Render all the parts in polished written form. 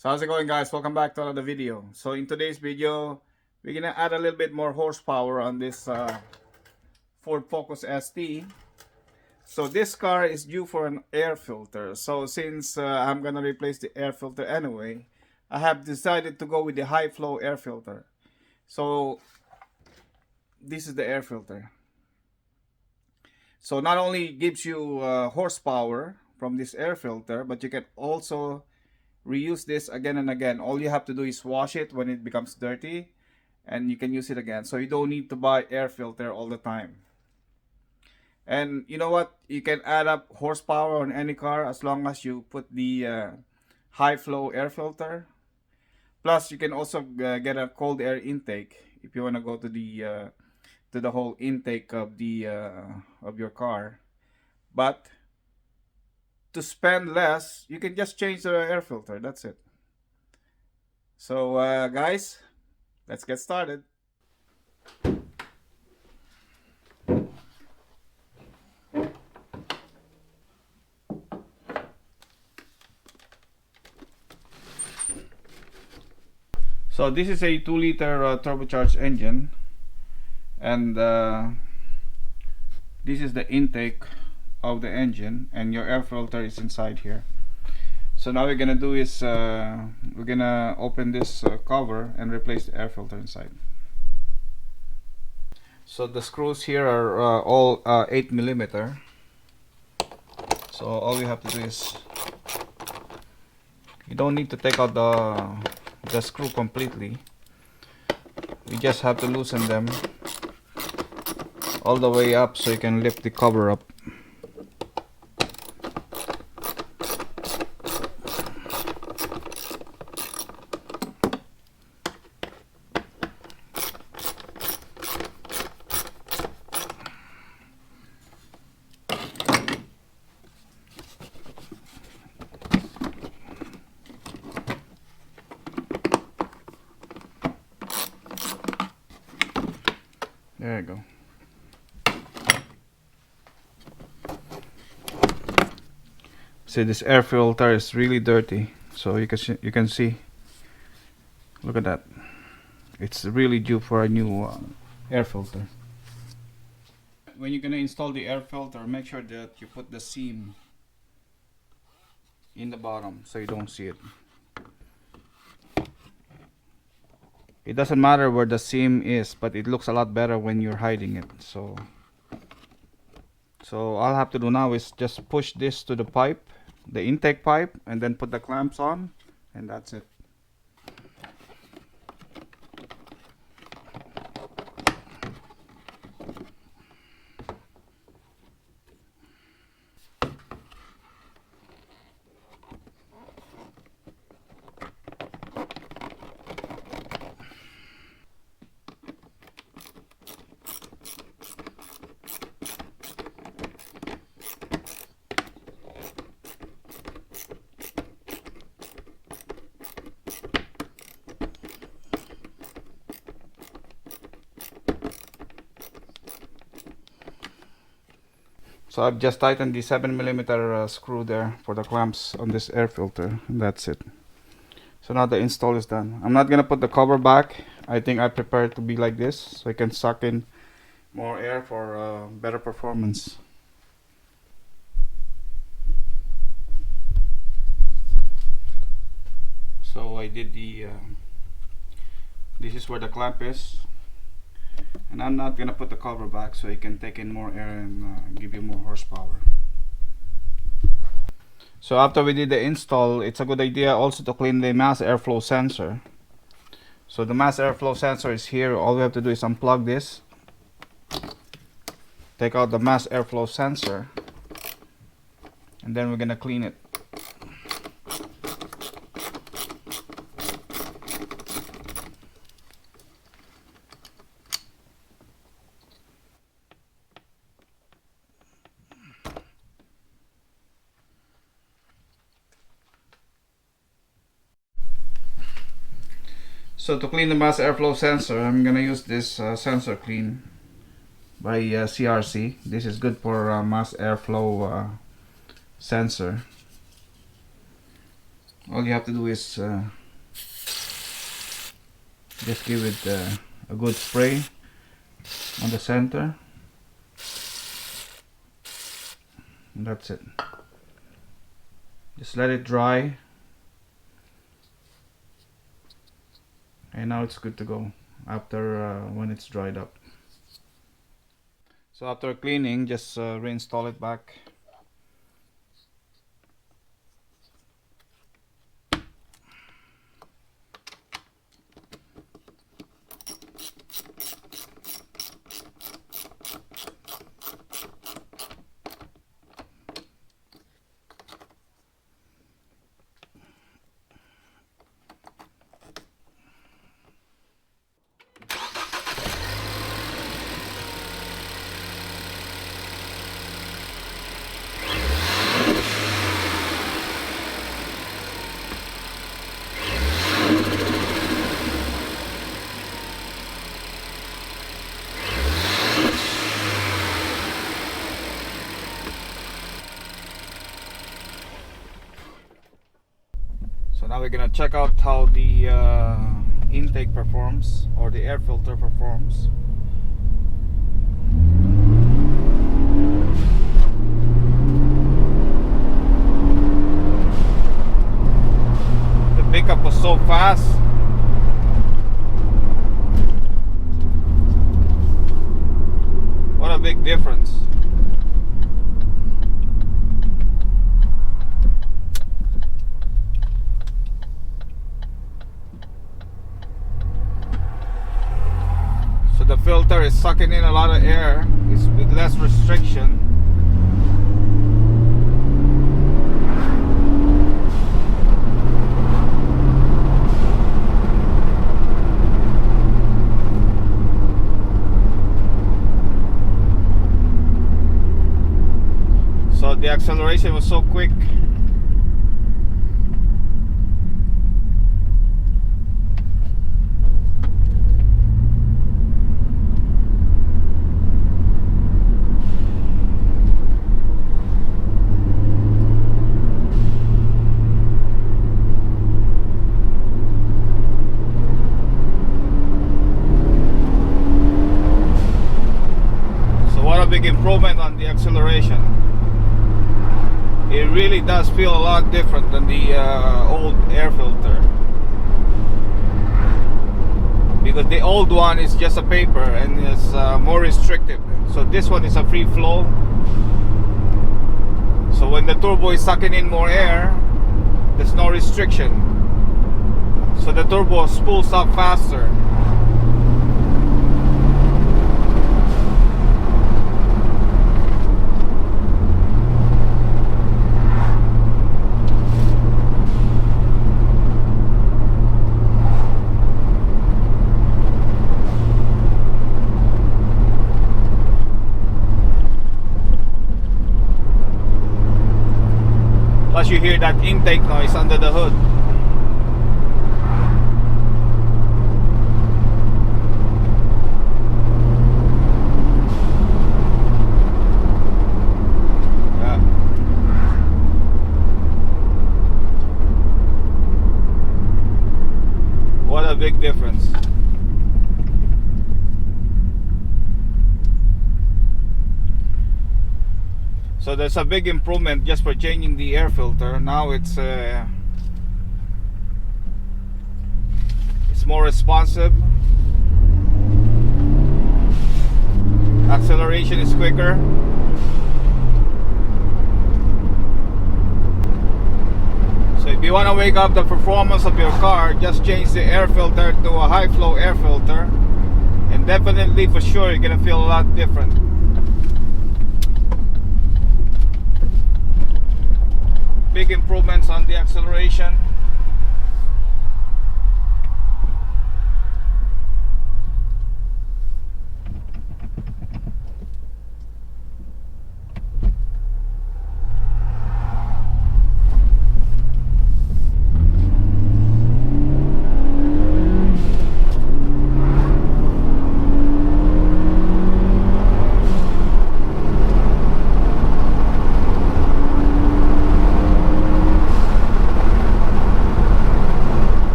So how's it going, guys? Welcome back to another video. So in today's video, we're gonna add a little bit more horsepower on this Ford Focus ST. So this car is due for an air filter. So since I'm gonna replace the air filter anyway, I have decided to go with the high flow air filter. So this is the air filter. So not only gives you horsepower from this air filter, but you can also reuse this again and again. All you have to do is wash it when it becomes dirty, and you can use it again. So you don't need to buy air filter all the time. And you know what? You can add up horsepower on any car as long as you put the high flow air filter. Plus, you can also get a cold air intake if you want to go to the whole intake of the of your car. But to spend less, you can just change the air filter. That's it. So guys, let's get started. So this is a 2-liter turbocharged engine, and this is the intake of the engine, and your air filter is inside here. So now we're gonna do is we're gonna open this cover and replace the air filter inside. So the screws here are all 8mm. So all you have to do is, you don't need to take out the screw completely. You just have to loosen them all the way up so you can lift the cover up. There you go. See, this air filter is really dirty, so you can see. Look at that. It's really due for a new air filter. When you're gonna install the air filter, make sure that you put the seam in the bottom so you don't see it. It doesn't matter where the seam is, but it looks a lot better when you're hiding it. So all I'll have to do now is just push this to the pipe, the intake pipe, and then put the clamps on, and that's it. So I've just tightened the 7mm screw there for the clamps on this air filter, and that's it. So now the install is done. I'm not gonna put the cover back. I think I prepare it to be like this so I can suck in more air for better performance. So I did the this is where the clamp is, and I'm not gonna put the cover back so you can take in more air and give you more horsepower. So after we did the install, it's a good idea also to clean the mass airflow sensor. So the mass airflow sensor is here. All we have to do is unplug this, take out the mass airflow sensor, and then we're gonna clean it. So to clean the mass airflow sensor, I'm gonna use this sensor clean by CRC. This is good for mass airflow sensor. All you have to do is just give it a good spray on the center, and that's it. Just let it dry, and now it's good to go after when it's dried up. So after cleaning, just reinstall it back. So now we're gonna check out how the intake performs, or the air filter performs. The pickup was so fast. What a big difference. The filter is sucking in a lot of air. It's with less restriction. So the acceleration was so quick. Big improvement on the acceleration. It really does feel a lot different than the old air filter, because the old one is just a paper and is more restrictive. So this one is a free flow. So when the turbo is sucking in more air, there's no restriction. So the turbo spools up faster. Plus you hear that intake noise under the hood. Yeah. What a big difference. So there's a big improvement just for changing the air filter. Now it's more responsive. Acceleration is quicker. So if you want to wake up the performance of your car, just change the air filter to a high flow air filter, and definitely for sure you're gonna feel a lot different. Big improvements on the acceleration.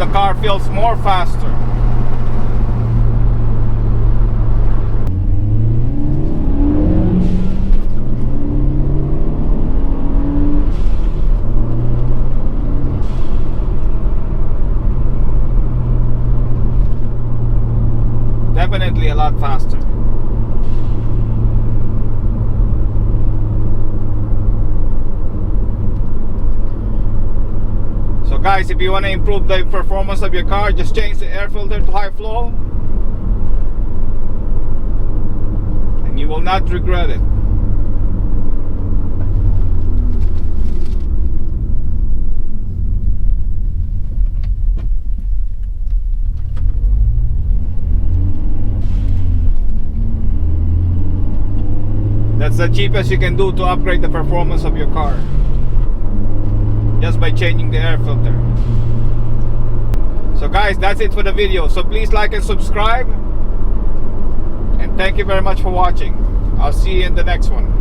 the car feels more faster. Definitely a lot faster. So guys, if you want to improve the performance of your car, just change the air filter to high flow and you will not regret it. That's the cheapest you can do to upgrade the performance of your car, just by changing the air filter. So guys, that's it for the video. So please like and subscribe, and thank you very much for watching. I'll see you in the next one.